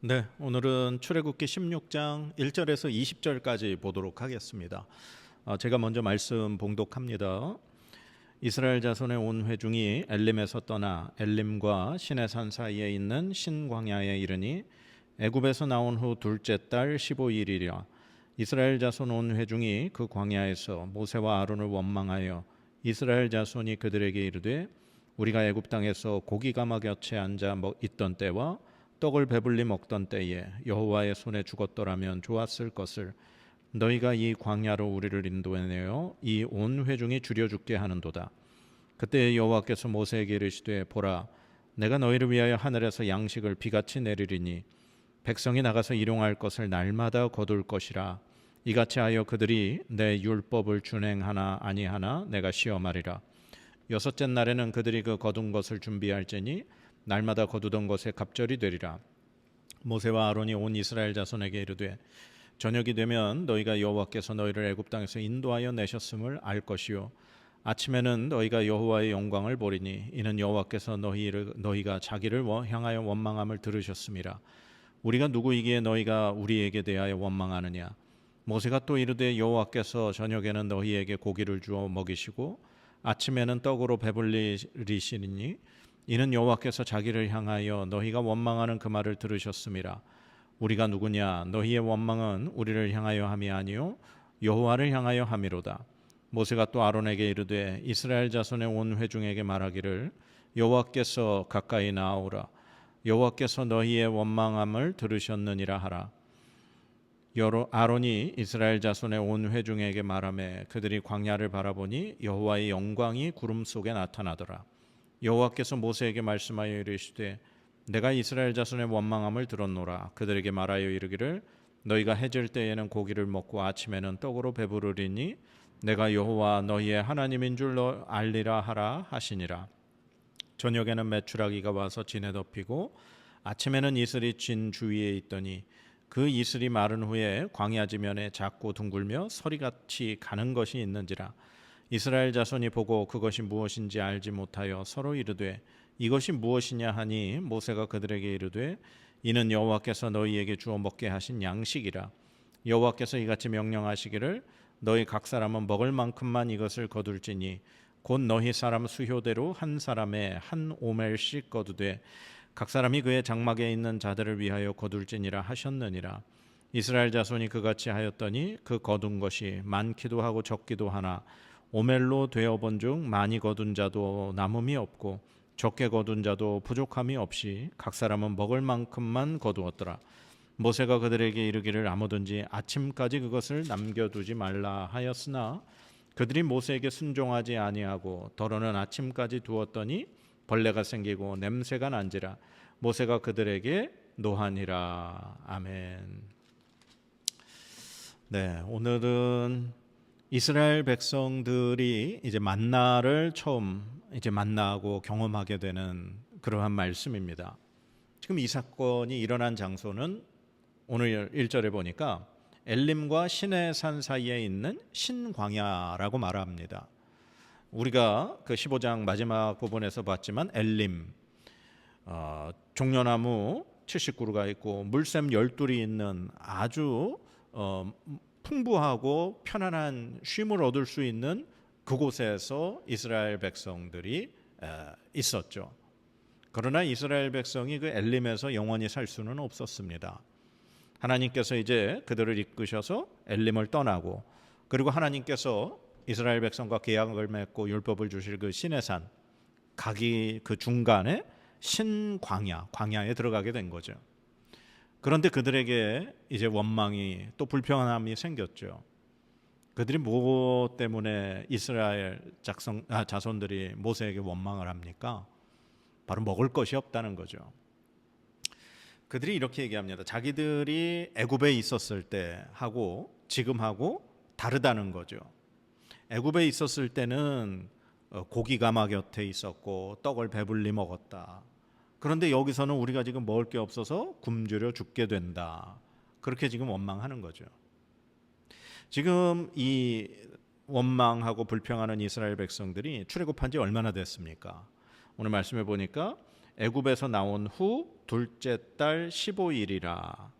네, 오늘은 출애굽기 16장 1절에서 20절까지 보도록 하겠습니다. 제가 먼저 말씀 봉독합니다. 이스라엘 자손의 온 회중이 엘림에서 떠나 엘림과 시내산 사이에 있는 신광야에 이르니 애굽에서 나온 후 둘째 달 15일이라. 이스라엘 자손 온 회중이 그 광야에서 모세와 아론을 원망하여 이스라엘 자손이 그들에게 이르되 우리가 애굽 땅에서 고기 가마 곁에 앉아 있던 때와 떡을 배불리 먹던 때에 여호와의 손에 죽었더라면 좋았을 것을 너희가 이 광야로 우리를 인도해내어 이 온 회중이 죽여 죽게 하는도다. 그때 여호와께서 모세에게 이르시되 보라, 내가 너희를 위하여 하늘에서 양식을 비같이 내리리니 백성이 나가서 일용할 것을 날마다 거둘 것이라. 이같이 하여 그들이 내 율법을 준행하나 아니하나 내가 시험하리라. 여섯째 날에는 그들이 그 거둔 것을 준비할지니 날마다 거두던 것에 갑절이 되리라. 모세와 아론이 온 이스라엘 자손에게 이르되 저녁이 되면 너희가 여호와께서 너희를 애굽 땅에서 인도하여 내셨음을 알 것이요 아침에는 너희가 여호와의 영광을 보리니 이는 여호와께서 너희가 자기를 향하여 원망함을 들으셨음이라. 우리가 누구이기에 너희가 우리에게 대하여 원망하느냐. 모세가 또 이르되 여호와께서 저녁에는 너희에게 고기를 주어 먹이시고 아침에는 떡으로 배불리시리니 이는 여호와께서 자기를 향하여 너희가 원망하는 그 말을 들으셨음이라. 우리가 누구냐. 너희의 원망은 우리를 향하여 함이 아니요 여호와를 향하여 함이로다. 모세가 또 아론에게 이르되 이스라엘 자손의 온 회중에게 말하기를 여호와께서 가까이 나아오라. 여호와께서 너희의 원망함을 들으셨느니라 하라. 아론이 이스라엘 자손의 온 회중에게 말하매 그들이 광야를 바라보니 여호와의 영광이 구름 속에 나타나더라. 여호와께서 모세에게 말씀하여 이르시되 내가 이스라엘 자손의 원망함을 들었노라. 그들에게 말하여 이르기를 너희가 해질 때에는 고기를 먹고 아침에는 떡으로 배부르리니 내가 여호와 너희의 하나님인 줄 알리라 하라 하시니라. 저녁에는 메추라기가 와서 진에 덮이고 아침에는 이슬이 진 주위에 있더니 그 이슬이 마른 후에 광야 지면에 작고 둥글며 서리같이 가는 것이 있는지라. 이스라엘 자손이 보고 그것이 무엇인지 알지 못하여 서로 이르되 이것이 무엇이냐 하니 모세가 그들에게 이르되 이는 여호와께서 너희에게 주어 먹게 하신 양식이라. 여호와께서 이같이 명령하시기를 너희 각 사람은 먹을 만큼만 이것을 거둘지니 곧 너희 사람 수효대로 한 사람에 한 오멜씩 거두되 각 사람이 그의 장막에 있는 자들을 위하여 거둘지니라 하셨느니라. 이스라엘 자손이 그같이 하였더니 그 거둔 것이 많기도 하고 적기도 하나 오멜로 되어본 중 많이 거둔 자도 남음이 없고 적게 거둔 자도 부족함이 없이 각 사람은 먹을 만큼만 거두었더라. 모세가 그들에게 이르기를 아무든지 아침까지 그것을 남겨두지 말라 하였으나 그들이 모세에게 순종하지 아니하고 더러는 아침까지 두었더니 벌레가 생기고 냄새가 난지라. 모세가 그들에게 노하니라. 아멘. 네, 오늘은 이스라엘 백성들이 이제 만나를 처음 만나고 경험하게 되는 그러한 말씀입니다. 지금 이 사건이 일어난 장소는 오늘 1절에 보니까 엘림과 시내산 사이에 있는 신광야라고 말합니다. 우리가 그 15장 마지막 부분에서 봤지만 엘림, 종려나무 70그루가 있고 물샘 12이 있는 아주 풍부하고 편안한 쉼을 얻을 수 있는 그곳에서 이스라엘 백성들이 있었죠. 그러나 이스라엘 백성이 그 엘림에서 영원히 살 수는 없었습니다. 하나님께서 이제 그들을 이끄셔서 엘림을 떠나고 그리고 하나님께서 이스라엘 백성과 계약을 맺고 율법을 주실 그 시내산 가기 그 중간에 광야에 들어가게 된 거죠. 그런데 그들에게 이제 원망이 또 불평함이 생겼죠. 그들이 무엇 때문에 이스라엘 자손들이 모세에게 원망을 합니까? 바로 먹을 것이 없다는 거죠. 그들이 이렇게 얘기합니다. 자기들이 애굽에 있었을 때 하고 지금하고 다르다는 거죠. 애굽에 있었을 때는 고기 가마 곁에 있었고 떡을 배불리 먹었다. 그런데 여기서는 우리가 지금 먹을 게 없어서 굶주려 죽게 된다. 그렇게 지금 원망하는 거죠. 지금 이 원망하고 불평하는 이스라엘 백성들이 출애굽한 지 얼마나 됐습니까? 오늘 말씀해 보니까 애굽에서 나온 후 둘째 달 15일이라.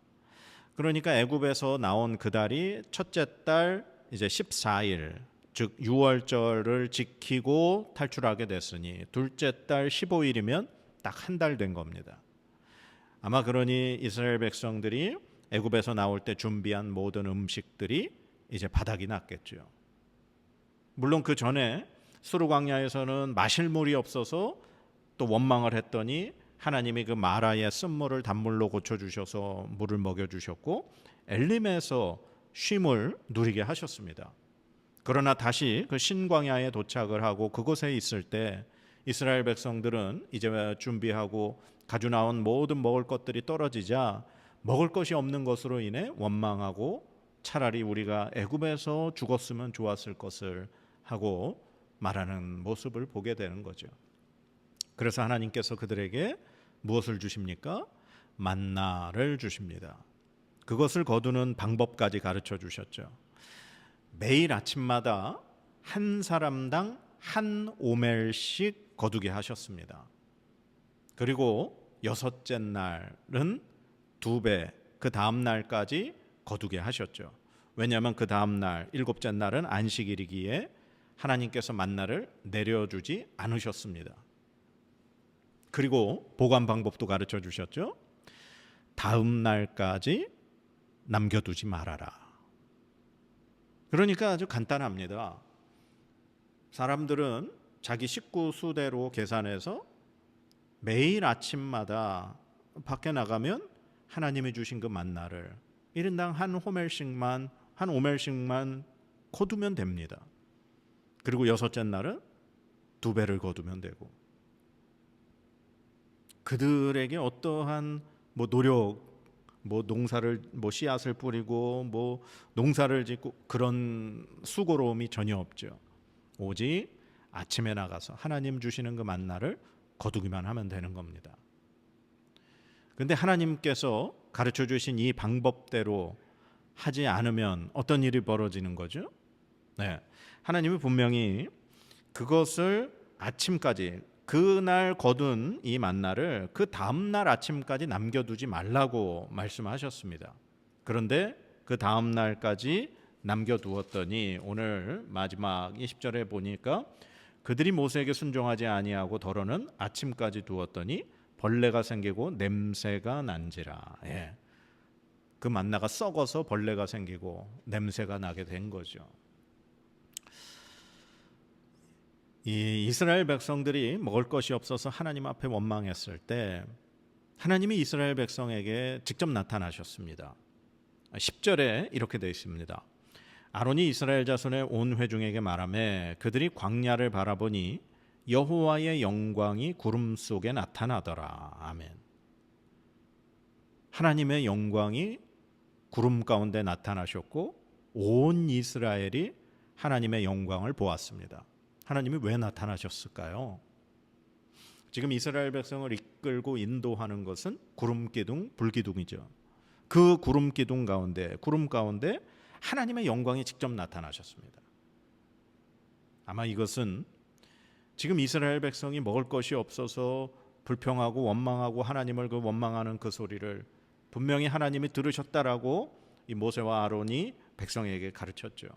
그러니까 애굽에서 나온 그 달이 첫째 달 이제 14일, 즉 6월절을 지키고 탈출하게 됐으니 둘째 달 15일이면 딱 한 달 된 겁니다. 아마 그러니 이스라엘 백성들이 애굽에서 나올 때 준비한 모든 음식들이 이제 바닥이 났겠죠. 물론 그 전에 수르 광야에서는 마실 물이 없어서 또 원망을 했더니 하나님이 그 마라의 쓴물을 단물로 고쳐 주셔서 물을 먹여 주셨고 엘림에서 쉼을 누리게 하셨습니다. 그러나 다시 그 신광야에 도착을 하고 그곳에 있을 때 이스라엘 백성들은 이제 준비하고 가져 나온 모든 먹을 것들이 떨어지자 먹을 것이 없는 것으로 인해 원망하고 차라리 우리가 애굽에서 죽었으면 좋았을 것을 하고 말하는 모습을 보게 되는 거죠. 그래서 하나님께서 그들에게 무엇을 주십니까? 만나를 주십니다. 그것을 거두는 방법까지 가르쳐 주셨죠. 매일 아침마다 한 사람당 한 오멜씩 거두게 하셨습니다. 그리고 여섯째 날은 2배, 그 다음 날까지 거두게 하셨죠. 왜냐하면 그 다음 날, 7째 날은 안식일이기에 하나님께서 만나를 내려주지 않으셨습니다. 그리고 보관 방법도 가르쳐 주셨죠. 다음 날까지 남겨두지 말아라. 그러니까 아주 간단합니다. 사람들은 자기 식구 수대로 계산해서 매일 아침마다 밖에 나가면 하나님이 주신 그 만나를 1인당 한 오멜씩만 거두면 됩니다. 그리고 여섯째 날은 2배를 거두면 되고, 그들에게 어떠한 노력, 농사를 씨앗을 뿌리고 농사를 짓고 그런 수고로움이 전혀 없죠. 오직 아침에 나가서 하나님 주시는 그 만나를 거두기만 하면 되는 겁니다. 그런데 하나님께서 가르쳐 주신 이 방법대로 하지 않으면 어떤 일이 벌어지는 거죠? 네, 하나님이 분명히 그것을 아침까지, 그날 거둔 이 만나를 그 다음날 아침까지 남겨두지 말라고 말씀하셨습니다. 그런데 그 다음날까지 남겨두었더니 오늘 마지막 20절에 보니까 그들이 모세에게 순종하지 아니하고 더러는 아침까지 두었더니 벌레가 생기고 냄새가 난지라. 그 만나가 썩어서 벌레가 생기고 냄새가 나게 된 거죠. 이 이스라엘 백성들이 먹을 것이 없어서 하나님 앞에 원망했을 때 하나님이 이스라엘 백성에게 직접 나타나셨습니다. 10절에 이렇게 되어 있습니다. 아론이 이스라엘 자손의 온 회중에게 말하매 그들이 광야를 바라보니 여호와의 영광이 구름 속에 나타나더라. 아멘. 하나님의 영광이 구름 가운데 나타나셨고 온 이스라엘이 하나님의 영광을 보았습니다. 하나님이 왜 나타나셨을까요? 지금 이스라엘 백성을 이끌고 인도하는 것은 구름 기둥, 불 기둥이죠. 그 구름 기둥 가운데, 구름 가운데 하나님의 영광이 직접 나타나셨습니다. 아마 이것은 지금 이스라엘 백성이 먹을 것이 없어서 불평하고 원망하고 하나님을 원망하는 그 소리를 분명히 하나님이 들으셨다라고 이 모세와 아론이 백성에게 가르쳤죠.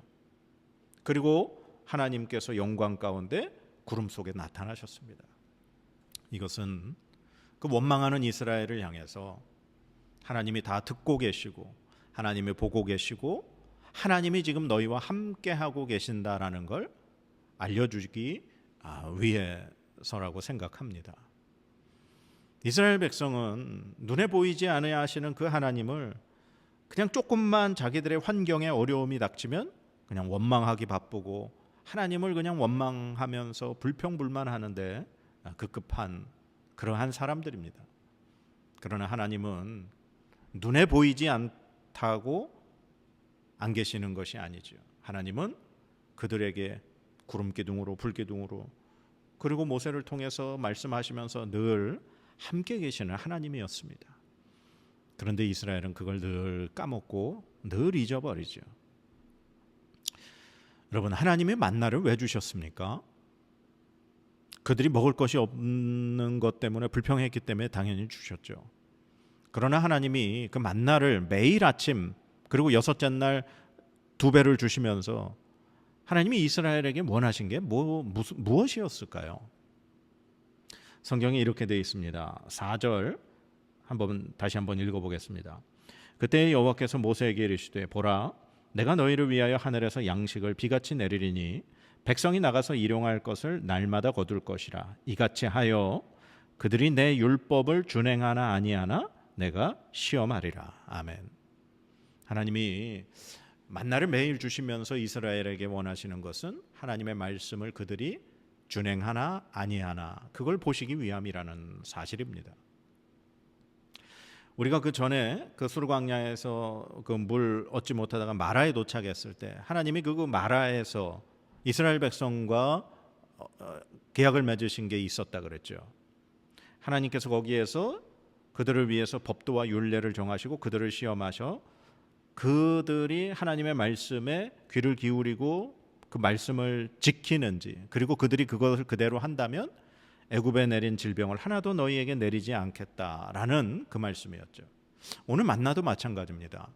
그리고 하나님께서 영광 가운데 구름 속에 나타나셨습니다. 이것은 그 원망하는 이스라엘을 향해서 하나님이 다 듣고 계시고 하나님이 보고 계시고 하나님이 지금 너희와 함께하고 계신다라는 걸 알려주기 위해서라고 생각합니다. 이스라엘 백성은 눈에 보이지 않아야 하시는 그 하나님을 그냥 조금만 자기들의 환경에 어려움이 닥치면 그냥 원망하기 바쁘고 하나님을 그냥 원망하면서 불평불만하는데 급급한 그러한 사람들입니다. 그러나 하나님은 눈에 보이지 않다고 안 계시는 것이 아니죠. 하나님은 그들에게 구름 기둥으로 불 기둥으로 그리고 모세를 통해서 말씀하시면서 늘 함께 계시는 하나님이었습니다. 그런데 이스라엘은 그걸 늘 까먹고 늘 잊어버리죠. 여러분, 하나님의 만나를 왜 주셨습니까? 그들이 먹을 것이 없는 것 때문에 불평했기 때문에 당연히 주셨죠. 그러나 하나님이 그 만나를 매일 아침 그리고 여섯째 날 2배를 주시면서 하나님이 이스라엘에게 원하신 게 무엇이었을까요? 성경에 이렇게 되어 있습니다. 4절 다시 한번 읽어보겠습니다. 그때 여호와께서 모세에게 이르시되 보라 내가 너희를 위하여 하늘에서 양식을 비같이 내리리니 백성이 나가서 일용할 것을 날마다 거둘 것이라. 이같이 하여 그들이 내 율법을 준행하나 아니하나 내가 시험하리라. 아멘. 하나님이 만나를 매일 주시면서 이스라엘에게 원하시는 것은 하나님의 말씀을 그들이 준행하나 아니하나 그걸 보시기 위함이라는 사실입니다. 우리가 그 전에 그 수르광야에서 그 물 얻지 못하다가 마라에 도착했을 때 하나님이 그 마라에서 이스라엘 백성과 계약을 맺으신 게 있었다 그랬죠. 하나님께서 거기에서 그들을 위해서 법도와 율례를 정하시고 그들을 시험하셔 그들이 하나님의 말씀에 귀를 기울이고 그 말씀을 지키는지 그리고 그들이 그것을 그대로 한다면 애굽에 내린 질병을 하나도 너희에게 내리지 않겠다라는 그 말씀이었죠. 오늘 만나도 마찬가지입니다.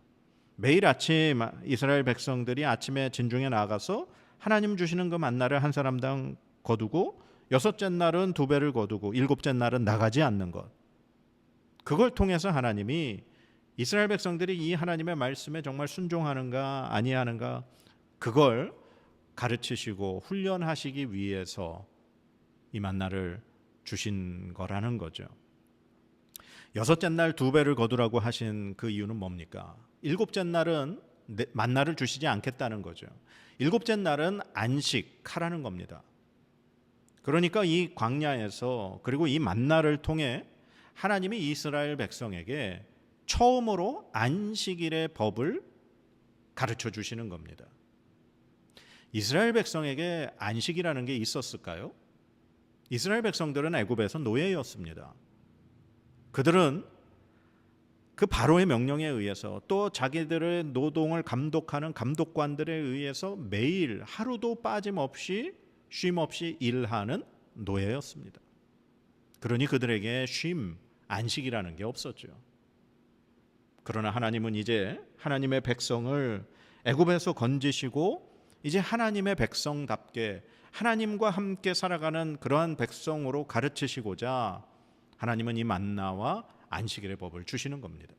매일 아침 이스라엘 백성들이 아침에 진중에 나가서 하나님 주시는 그 만나를 한 사람당 거두고 여섯째 날은 2배를 거두고 일곱째 날은 나가지 않는 것. 그걸 통해서 하나님이 이스라엘 백성들이 이 하나님의 말씀에 정말 순종하는가 아니하는가 그걸 가르치시고 훈련하시기 위해서 이 만나를 주신 거라는 거죠. 여섯째 날 2배를 거두라고 하신 그 이유는 뭡니까? 일곱째 날은 만나를 주시지 않겠다는 거죠. 일곱째 날은 안식하라는 겁니다. 그러니까 이 광야에서 그리고 이 만나를 통해 하나님이 이스라엘 백성에게 처음으로 안식일의 법을 가르쳐 주시는 겁니다. 이스라엘 백성에게 안식이라는 게 있었을까요? 이스라엘 백성들은 애굽에서 노예였습니다. 그들은 그 바로의 명령에 의해서 또 자기들의 노동을 감독하는 감독관들에 의해서 매일 하루도 빠짐없이 쉼없이 일하는 노예였습니다. 그러니 그들에게 쉼, 안식이라는 게 없었죠. 그러나 하나님은 이제 하나님의 백성을 애굽에서 건지시고 이제 하나님의 백성답게 하나님과 함께 살아가는 그러한 백성으로 가르치시고자 하나님은 이 만나와 안식일의 법을 주시는 겁니다.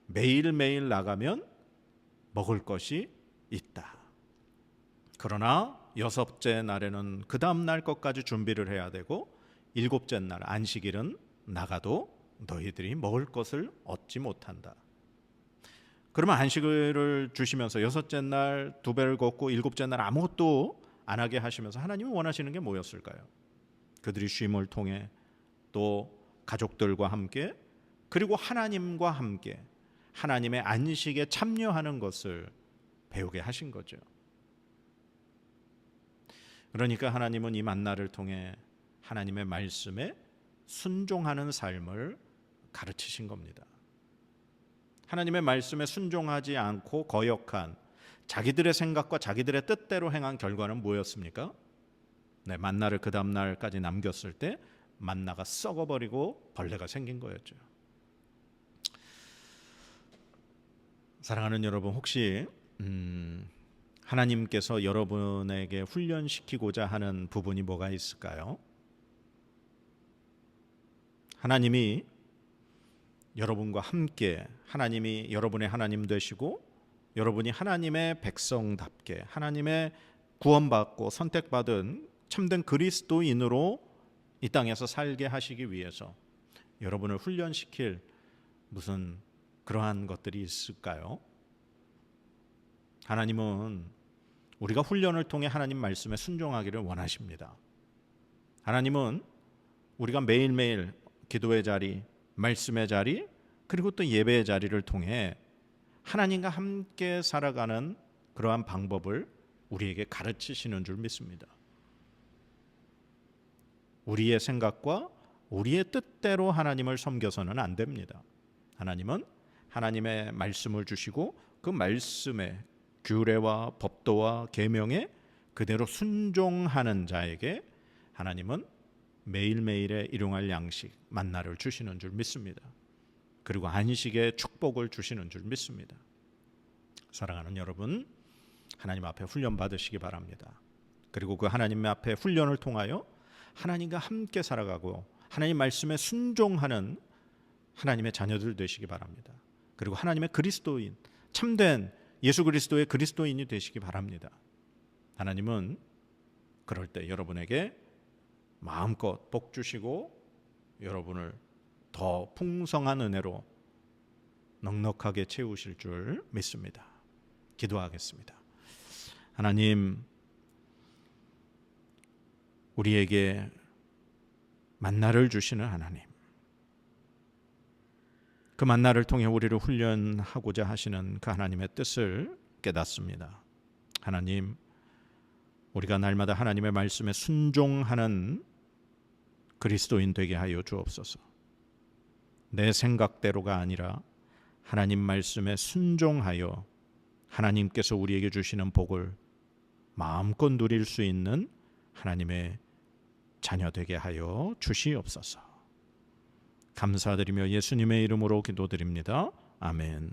매일매일 나가면 먹을 것이 있다. 그러나 여섯째 날에는 그 다음 날 것까지 준비를 해야 되고 일곱째 날 안식일은 나가도 너희들이 먹을 것을 얻지 못한다. 그러면 안식일을 주시면서 여섯째 날 2배를 걷고 일곱째 날 아무것도 안 하게 하시면서 하나님이 원하시는 게 뭐였을까요? 그들이 쉼을 통해 또 가족들과 함께 그리고 하나님과 함께 하나님의 안식에 참여하는 것을 배우게 하신 거죠. 그러니까 하나님은 이 만나를 통해 하나님의 말씀에 순종하는 삶을 가르치신 겁니다. 하나님의 말씀에 순종하지 않고 거역한 자기들의 생각과 자기들의 뜻대로 행한 결과는 뭐였습니까? 만나를 그 다음 날까지 남겼을 때 만나가 썩어버리고 벌레가 생긴 거였죠. 사랑하는 여러분, 혹시 하나님께서 여러분에게 훈련시키고자 하는 부분이 뭐가 있을까요? 하나님이 여러분과 함께 하나님이 여러분의 하나님 되시고 여러분이 하나님의 백성답게 하나님의 구원받고 선택받은 참된 그리스도인으로 이 땅에서 살게 하시기 위해서 여러분을 훈련시킬 무슨 그러한 것들이 있을까요? 하나님은 우리가 훈련을 통해 하나님 말씀에 순종하기를 원하십니다. 하나님은 우리가 매일매일 기도의 자리, 말씀의 자리, 그리고 또 예배의 자리를 통해 하나님과 함께 살아가는 그러한 방법을 우리에게 가르치시는 줄 믿습니다. 우리의 생각과 우리의 뜻대로 하나님을 섬겨서는 안 됩니다. 하나님은 하나님의 말씀을 주시고 그 말씀의 규례와 법도와 계명에 그대로 순종하는 자에게 하나님은 매일매일의 일용할 양식 만나를 주시는 줄 믿습니다. 그리고 안식의 축복을 주시는 줄 믿습니다. 사랑하는 여러분, 하나님 앞에 훈련 받으시기 바랍니다. 그리고 그 하나님 앞에 훈련을 통하여 하나님과 함께 살아가고 하나님 말씀에 순종하는 하나님의 자녀들 되시기 바랍니다. 그리고 하나님의 그리스도인, 참된 예수 그리스도의 그리스도인이 되시기 바랍니다. 하나님은 그럴 때 여러분에게 마음껏 복 주시고 여러분을 더 풍성한 은혜로 넉넉하게 채우실 줄 믿습니다. 기도하겠습니다. 하나님, 우리에게 만나를 주시는 하나님, 그 만나를 통해 우리를 훈련하고자 하시는 그 하나님의 뜻을 깨닫습니다. 하나님, 우리가 날마다 하나님의 말씀에 순종하는 그리스도인 되게 하여 주옵소서. 내 생각대로가 아니라 하나님 말씀에 순종하여 하나님께서 우리에게 주시는 복을 마음껏 누릴 수 있는 하나님의 자녀 되게 하여 주시옵소서. 감사드리며 예수님의 이름으로 기도드립니다. 아멘.